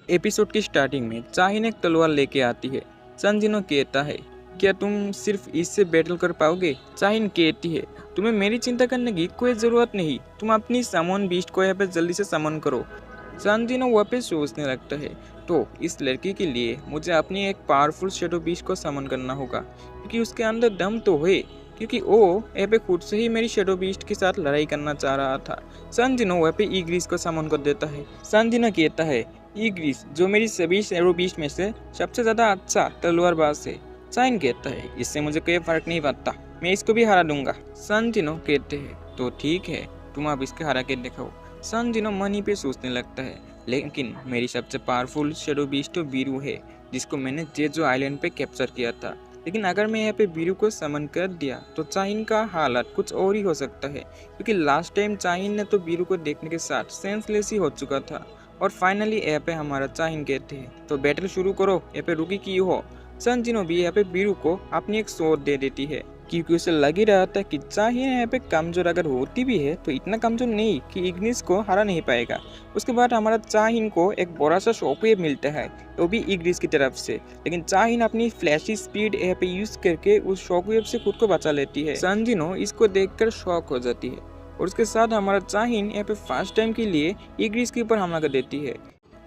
Episode की starting में चाहिन एक तलवार लेके आती है। संजिनो कहता है, क्या तुम सिर्फ इससे बैटल कर पाओगे? चाहिन कहती है, तुम्हें मेरी चिंता करने की कोई ज़रूरत नहीं, तुम अपनी समन बीस्ट को यहाँ पे जल्दी से समन करो। संजिनो वहाँ पे सोचने लगता है, तो इस लड़की के लिए मुझे अपनी एक पावरफुल शेडो बीस्ट को समन करना होगा, क्योंकि उसके अंदर दम तो है, क्योंकि वो यहाँ पे खुद से ही मेरी शेडो बीस्ट के साथ लड़ाई करना चाह रहा था। संजिनो वहाँ पे ईग्रिस को समन कर देता है। संजिनो कहता है, ईग्रिस जो मेरी सभी शेडो बीस्ट में से सबसे ज़्यादा अच्छा तलवारबाज है। चाहिन कहता है, इससे मुझे कोई फर्क नहीं पड़ता, मैं इसको भी हरा दूंगा। संजिनो कहते हैं, तो ठीक है, तुम अब इसके हरा के दिखाओ। संजिनो मनी पे सोचने लगता है, लेकिन मेरी सबसे पावरफुल शेडो बीस्ट तो बीरू है, जिसको मैंने जेजो आइलैंड पे कैप्चर किया था। लेकिन अगर मैं यहाँ पे बीरू को समन कर दिया तो चाहिन का हालत कुछ और ही हो सकता है, क्योंकि लास्ट टाइम चाहिन ने तो बीरू को देखने के साथ सेंसलेस ही हो चुका था। और फाइनली यहाँ पे हमारा चाहिन कहते हैं, तो बैटल शुरू करो, यहाँ पे रुकी क्यों हो। संजिनो भी यहाँ पे बीरू को अपनी एक शॉट दे देती है, क्योंकि उसे लग ही रहा था कि चाहिए यहाँ पे कमजोर अगर होती भी है तो इतना कमजोर नहीं कि इग्निस को हरा नहीं पाएगा। उसके बाद हमारा चाहिन को एक बड़ा सा शॉकवेव मिलता है, वो भी इग्निस की तरफ से, लेकिन चाहिन अपनी फ्लैशी स्पीड यहाँ पे यूज करके उस शॉकवेव से खुद को बचा लेती है। संजिनो इसको देखकर शॉक हो जाती है, और उसके साथ हमारा चाहिन यहाँ पे फर्स्ट टाइम के लिए इग्निस के ऊपर हमला कर देती है,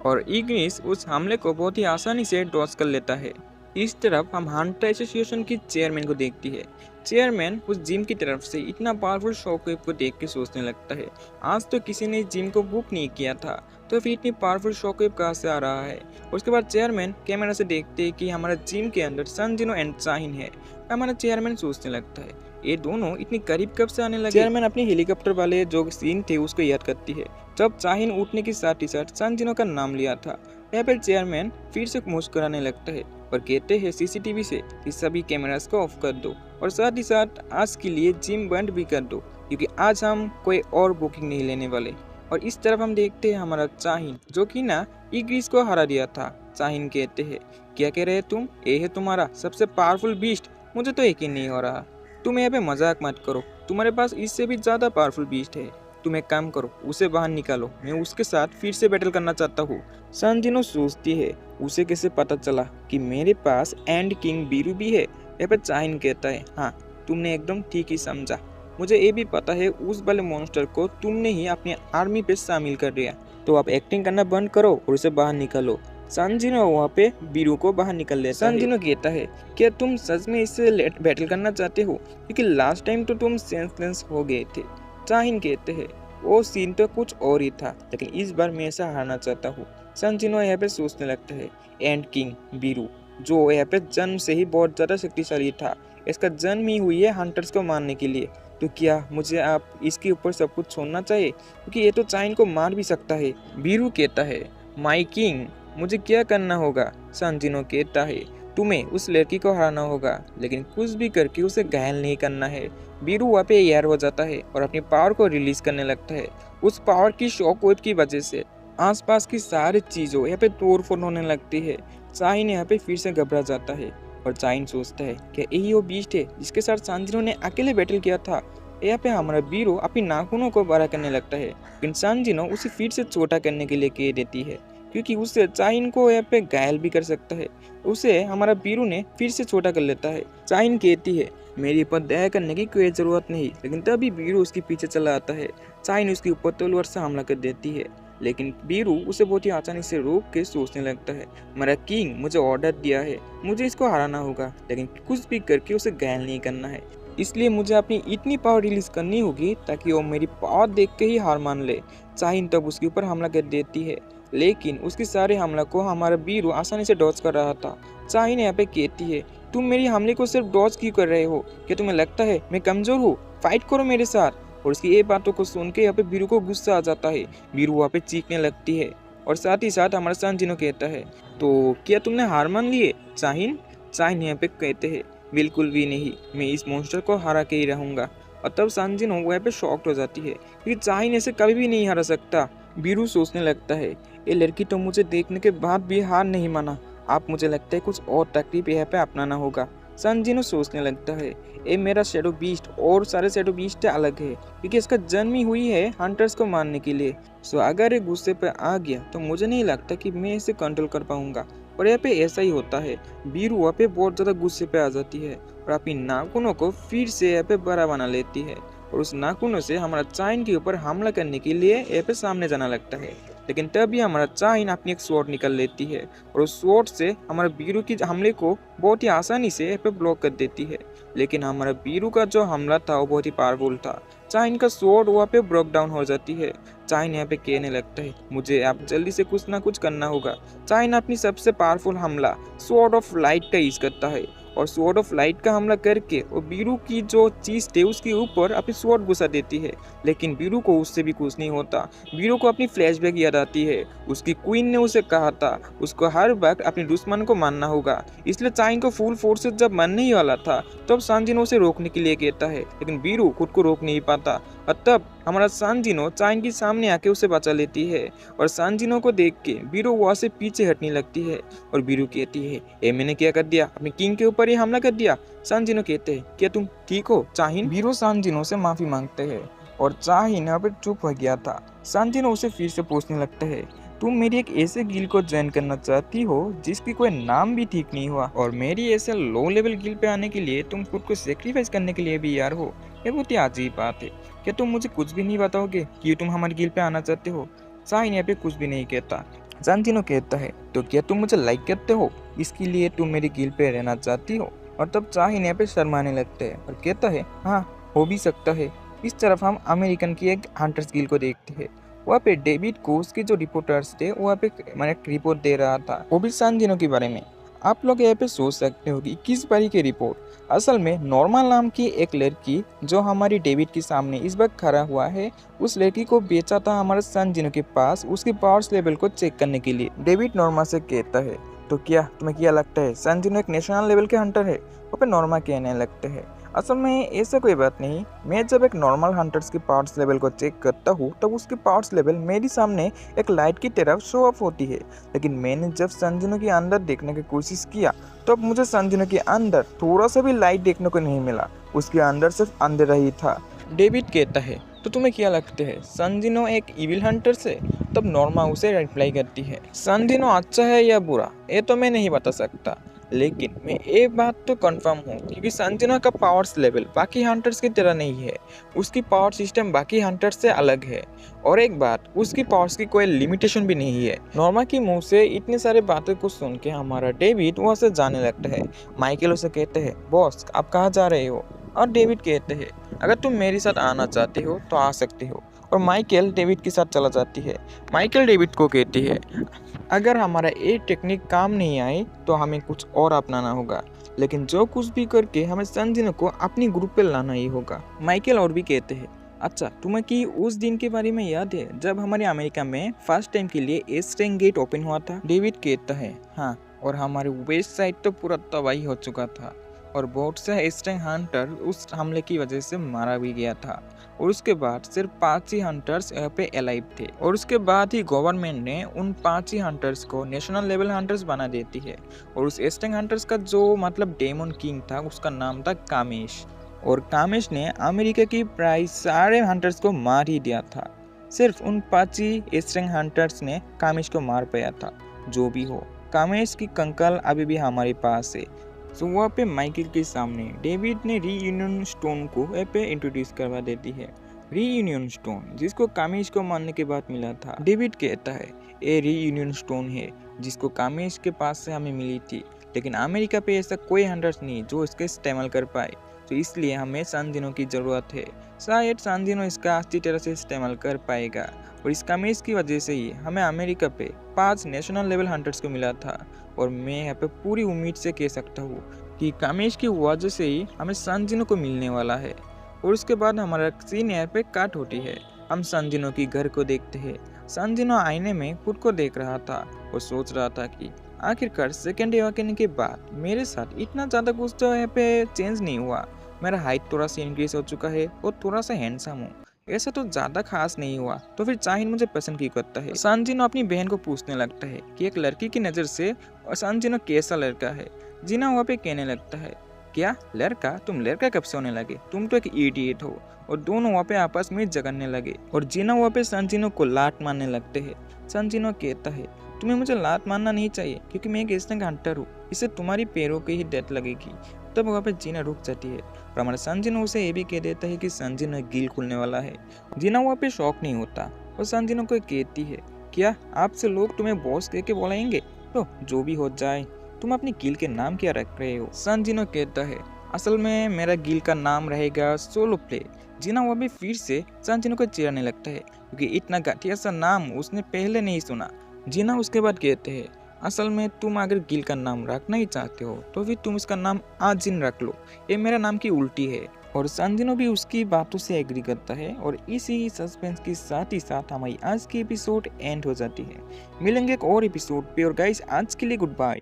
और इग्निस उस हमले को बहुत ही आसानी से डॉज कर लेता है। इस तरफ हम हंटर एसोसिएशन की चेयरमैन को देखती है। चेयरमैन उस जिम की तरफ से इतना पावरफुल शॉकवेव को देख के सोचने लगता है, आज तो किसी ने जिम को बुक नहीं किया था, तो फिर इतनी पावरफुल शॉकवेव कहाँ से आ रहा है। उसके बाद चेयरमैन कैमरा से देखते हैं कि हमारा जिम के अंदर संजिनो एंड चाहिन है। हमारा चेयरमैन सोचने लगता है, ये दोनों इतनी करीब कब से आने लगे। चेयरमैन अपने हेलीकॉप्टर वाले जो सीन थे उसको याद करती है, जब चाहिन उठने के साथ ही साथ संजिनो का नाम लिया था। यहाँ पर चेयरमैन फिर से मुस्कुराने लगता है और कहते हैं सीसीटीवी से कि सभी कैमरास को ऑफ कर दो, और साथ ही साथ आज के लिए जिम बंद भी कर दो, क्योंकि आज हम कोई और बुकिंग नहीं लेने वाले। और इस तरफ हम देखते हैं हमारा चाहिन, जो कि ना इग्रिस को हरा दिया था। चाहिन कहते हैं, क्या कह रहे तुम, ये है तुम्हारा सबसे पावरफुल बीस्ट? मुझे तो यकीन नहीं हो रहा, तुम यहाँ पे मजाक मत करो, तुम्हारे पास इससे भी ज़्यादा पावरफुल बीस्ट है। तुम एक काम करो, उसे बाहर निकालो, मैं उसके साथ फिर से बैटल करना चाहता हूँ। संजिनो सोचती है, उसे कैसे पता चला कि मेरे पास एंड किंग बीरू भी है। यहाँ पर चाहिन कहता है, हाँ तुमने एकदम ठीक ही समझा, मुझे ये भी पता है उस वाले मॉन्स्टर को तुमने ही अपनी आर्मी पे शामिल कर दिया, तो आप एक्टिंग करना बंद करो और उसे बाहर निकालो। संजिनो वहाँ पे बीरू को बाहर निकल देता है। संजिनो कहता है, क्या तुम सच में इससे बैटल करना चाहते हो, क्योंकि लास्ट टाइम तो तुम सेंसलेस हो गए थे। चाहिन कहते हैं, वो सीन तो कुछ और ही था, लेकिन इस बार मैं ऐसा हारना चाहता हूँ। संजिनो यहाँ पे सोचने लगता है, एंड किंग बीरू जो यहाँ पे जन्म से ही बहुत ज़्यादा शक्तिशाली था, इसका जन्म ही हुई है हंटर्स को मारने के लिए, तो क्या मुझे आप इसके ऊपर सब कुछ छोड़ना चाहिए, क्योंकि ये तो चाहिन को मार भी सकता है। बीरू कहता है, माई किंग मुझे क्या करना होगा। संजिनो कहता है, तुम्हें उस लड़की को हराना होगा, लेकिन कुछ भी करके उसे घायल नहीं करना है। बीरू वहाँ पे यार हो जाता है और अपनी पावर को रिलीज करने लगता है। उस पावर की शॉकवेव की वजह से आसपास की सारी चीज़ों यहाँ पे तोड़ फोड़ होने लगती है। चाहिन यहाँ पे फिर से घबरा जाता है, और चाहिन सोचता है कि यही वो बीस्ट है जिसके साथ संजिनो ने अकेले बैटल किया था। यहाँ पे हमारा बीरू अपनी नाखूनों को बड़ा करने लगता है, लेकिन संजिनो उसे फिर से छोटा करने के लिए कह देती है, क्योंकि उससे चाहिन को यहाँ पे घायल भी कर सकता है। उसे हमारा बीरू ने फिर से छोटा कर लेता है। चाहिन कहती है, मेरे ऊपर दया करने की कोई ज़रूरत नहीं, लेकिन तभी बीरू उसके पीछे चला आता है। चाहिन उसके ऊपर तलवार से हमला कर देती है, लेकिन बीरू उसे बहुत ही आसानी से रोक के सोचने लगता है, मेरा किंग मुझे ऑर्डर दिया है, मुझे इसको हराना होगा, लेकिन कुछ भी करके उसे घायल नहीं करना है, इसलिए मुझे अपनी इतनी पावर रिलीज करनी होगी ताकि वो मेरी पावर देख के ही हार मान ले। चाहिन तब उसके ऊपर हमला कर देती है, लेकिन उसके सारे हमला को हमारा बीरू आसानी से डॉज कर रहा था। चाहिन यहाँ पे कहती है, तुम मेरी हमले को सिर्फ डॉज क्यों कर रहे हो, क्या तुम्हें लगता है मैं कमजोर हूँ, फाइट करो मेरे साथ। और उसकी ये बातों को सुन के यहाँ पे बीरू को गुस्सा आ जाता है, बीरू वहाँ पे चीखने लगती है, और साथ ही साथ हमारा संजिनो कहता है, तो क्या तुमने हार मान लिए चाहिन। चाहिन यहाँ पे कहते हैं, बिल्कुल भी नहीं, मैं इस मॉन्स्टर को हरा के ही रहूँगा। और तब संजिनो वहाँ पे शॉक्ड हो जाती है, क्योंकि चाहिन ऐसे कभी भी नहीं हरा सकता। बीरू सोचने लगता है, ये लड़की तो मुझे देखने के बाद भी हार नहीं माना, आप मुझे लगता है कुछ और तकलीफ यहाँ पे अपनाना होगा। संजिनो सोचने लगता है, ये मेरा शैडो बीस्ट और सारे शैडो बीस्ट अलग है क्योंकि इसका जन्म ही हुई है हंटर्स को मारने के लिए। सो अगर ये गुस्से पे आ गया तो मुझे नहीं लगता कि मैं इसे कंट्रोल कर पाऊंगा। और यहाँ पे ऐसा ही होता है, बीरू वहाँ पे बहुत ज़्यादा गुस्से पे आ जाती है और अपनी नाखूनों को फिर से यहाँ पे बड़ा बना लेती है और उस नाखूनों से हमारा चाइन के ऊपर हमला करने के लिए यहाँ पे सामने जाना लगता है। लेकिन तभी हमारा चाइन अपनी एक स्वॉर्ड निकल लेती है और उस स्वॉर्ड से हमारा बीरू की हमले को बहुत ही आसानी से यहाँ पे ब्लॉक कर देती है। लेकिन हमारा बीरू का जो हमला था वो बहुत ही पावरफुल था। चाइन का स्वॉर्ड वहाँ पे ब्रेक डाउन हो जाती है। चाइन यहाँ पे कहने लगता है, मुझे अब जल्दी से कुछ ना कुछ करना होगा। चाइन अपनी सबसे पावरफुल हमला स्वॉर्ड ऑफ लाइट का यूज करता है और स्वॉर्ड ऑफ लाइट का हमला करके वो बीरू की जो चीज थे उसके ऊपर अपनी स्वॉर्ड घुसा देती है। लेकिन बीरू को उससे भी कुछ नहीं होता। बीरू को अपनी फ्लैशबैक याद आती है। उसकी क्वीन ने उसे कहा था उसको हर वक्त अपने दुश्मन को मारना होगा, इसलिए चाइन को फुल फोर्स से जब मरने ही वाला था तब सांजिनो उसे रोकने के लिए कहता है, लेकिन बीरू खुद को रोक नहीं पाता और तब हमारा सांजिनो चाइन के सामने आके उसे बचा लेती है और सांजिनो को देख के बीरू वहाँ से पीछे हटने लगती है और बीरू कहती है, ए मैंने क्या कर दिया, अपने किंग के ऊपर ही हमला कर दिया। सांजिनो कहते हैं, क्या तुम ठीक हो चाहिन? बीरू सांजिनो से माफी मांगते हैं और चाहिन यहाँ पर चुप हो गया था। सांजिनो उसे फिर से पूछने लगता है, तुम मेरी एक ऐसे गिल को ज्वाइन करना चाहती हो जिसकी कोई नाम भी ठीक नहीं हुआ और मेरी ऐसे लो लेवल गिल पे आने के लिए तुम खुद को सेक्रीफाइस करने के लिए भी यार हो? ये बहुत ही अजीब बात है। क्या तुम मुझे कुछ भी नहीं बताओगे कि तुम हमारी गिल पे आना चाहते हो? चाहिन यहाँ पे कुछ भी नहीं कहता। सांजिनो कहता है, तो क्या तुम मुझे लाइक करते हो, इसके लिए तुम मेरी गिल पे रहना चाहती हो? और तब चाहिन यहाँ पे शर्माने लगते हैं और कहता है, हाँ हो भी सकता है। इस तरफ हम अमेरिकन की एक हंटर्स गिल को देखते हैं। वहाँ पे डेविड को उसके जो रिपोर्टर्स थे वहाँ पे मैंने रिपोर्ट दे रहा था, वो भी सांजिनो के बारे में। आप लोग यहाँ पे सोच सकते हो कि किस बारी की रिपोर्ट। असल में नॉर्मल नाम की एक लड़की जो हमारी डेविड के सामने इस वक्त खड़ा हुआ है, उस लड़की को बेचा था हमारे सांजिनो के पास उसकी पावर्स लेवल को चेक करने के लिए। डेविड नॉर्मा से कहता है, तो क्या तुम्हें क्या लगता है सांजिनो एक नेशनल लेवल के हंटर है? वो पे नॉर्मा कहने लगते हैं, असल में ऐसा कोई बात नहीं। मैं जब एक नॉर्मल हंटर्स की पावर्स लेवल को चेक करता हूँ तब उसकी पावर्स लेवल मेरे सामने एक लाइट की तरफ शो ऑफ होती है। लेकिन मैंने जब सांजिनो के अंदर देखने की कोशिश किया तब मुझे सांजिनो के अंदर थोड़ा सा भी लाइट देखने को नहीं मिला, उसके अंदर सिर्फ अंधेरा ही था। डेविड कहता है, तो तुम्हें क्या लगता है सांजिनो एक इविल हंटर है? तब नॉर्मा उसे रिप्लाई करती है, सांजिनो अच्छा है या बुरा ये तो मैं नहीं बता सकता, लेकिन मैं एक बात तो कंफर्म हूँ क्योंकि सांजिनो का पावर्स लेवल बाकी हंटर्स की तरह नहीं है। उसकी पावर सिस्टम बाकी हंटर्स से अलग है और एक बात, उसकी पावर्स की कोई लिमिटेशन भी नहीं है। नॉर्मा की मुंह से इतने सारे बातें को सुन के हमारा डेविड वहाँ से जाने लगता है। माइकल उसे कहते हैं, बॉस आप कहाँ जा रहे हो? और डेविड कहते हैं, अगर तुम मेरे साथ आना चाहते हो तो आ सकते हो। और माइकल डेविड के साथ चला जाती है। माइकल डेविड को कहती है, अगर हमारा एक टेक्निक काम नहीं आए तो हमें कुछ और अपनाना होगा, लेकिन जो कुछ भी करके हमें सांजिनो को अपनी ग्रुप पे लाना ही होगा। माइकल और भी कहते हैं, अच्छा तुम्हें कि उस दिन के बारे में याद है जब हमारे अमेरिका में फर्स्ट टाइम के लिए एस्ट्रेंग गेट ओपन हुआ था? डेविड कहता है, हाँ, और हमारे वेस्ट साइड तो पूरा तबाही हो चुका था और बहुत से एस्ट्रेंग हंटर उस हमले की वजह से मारा भी गया था और उसके बाद सिर्फ 5 ही हंटर्स यहाँ पे अलाइव थे और उसके बाद ही गवर्नमेंट ने उन 5 ही हंटर्स को नेशनल लेवल हंटर्स बना देती है। और उस एस्ट्रेंग हंटर्स का जो मतलब डेमन किंग था उसका नाम था कामेश, और कामेश ने अमेरिका की प्राय सारे हंटर्स को मार ही दिया था। सिर्फ उन 5 ही एस्ट्रेंग हंटर्स ने कामेश को मार पाया था। जो भी हो, कामेश की कंकाल अभी भी हमारे पास है। तो वहाँ पे माइकल के सामने डेविड ने रीयूनियन स्टोन को पे इंट्रोड्यूस करवा देती है। रीयूनियन स्टोन जिसको कामेश को मारने के बाद मिला था। डेविड कहता है, ये रीयूनियन स्टोन है जिसको कामेश के पास से हमें मिली थी, लेकिन अमेरिका पे ऐसा कोई हंटर्स नहीं जो इसका इस्तेमाल कर पाए, तो इसलिए हमें सांजिनो की ज़रूरत है। शायद सांजिनो इसका अच्छी तरह से इस्तेमाल कर पाएगा और इस कामेश की वजह से ही हमें अमेरिका पे 5 नेशनल लेवल हंटर्स को मिला था। और मैं यहाँ पे पूरी उम्मीद से कह सकता हूँ कि कामेश की वजह से ही हमें सांजिनो को मिलने वाला है। और उसके बाद हमारा सीन यहाँ पे काट होती है। हम सांजिनो की घर को देखते हैं। सांजिनो आईने में खुद को देख रहा था और सोच रहा था कि आखिरकार सेकेंड अवेकनिंग के बाद मेरे साथ इतना ज़्यादा कुछ तो यहाँ पे चेंज नहीं हुआ। मेरा हाइट थोड़ा सा इंक्रीज हो चुका है और थोड़ा सा हैंडसम हूँ, ऐसा तो ज्यादा खास नहीं हुआ, तो फिर चाहिन मुझे पसंद क्यों करता है? सांजिनो अपनी बहन को पूछने लगता है कि एक लड़की की नज़र से सांजिनो कैसा लड़का है। जीना वहाँ पे कहने लगता है, क्या लड़का? तुम लड़का कब से होने लगे? तुम तो एक इडियट हो। और दोनों वहाँ पे आपस में झगड़ने लगे और जीना वहाँ पे संजीनो को लात मारने लगते हैं। संजीनो कहता है तुम्हें मुझे लात मारना नहीं चाहिए क्योंकि मैं एक स्नेक हंटर हूँ, इससे तुम्हारी पैरों की ही डेथ लगेगी। तब वहाँ पे जीना रुक जाती है और हमारा संजीनो उसे ये भी कह देता है कि संजीनो एक गिल खुलने वाला है। जीना वहाँ पे शौक नहीं होता और संजीनो को कहती है क्या आपसे लोग तुम्हें बॉस कह के बुलाएंगे? तो जो भी हो जाए, तुम अपनी गिल के नाम क्या रख रहे हो? संजीनो कहता है असल में मेरा गिल का नाम रहेगा सोलो प्ले। जीना वो भी फिर से संजीनो को चिढ़ाने लगता है क्योंकि इतना घटिया सा नाम उसने पहले नहीं सुना। जीना उसके बाद कहते हैं असल में तुम अगर गिल का नाम रखना ही चाहते हो तो फिर तुम इसका नाम आजिन रख लो, ये मेरा नाम की उल्टी है। और संजीनो भी उसकी बातों से एग्री करता है और इसी सस्पेंस के साथ ही साथ हमारी आज की एपिसोड एंड हो जाती है। मिलेंगे एक और एपिसोड पे और गाइस आज के लिए गुड बाय।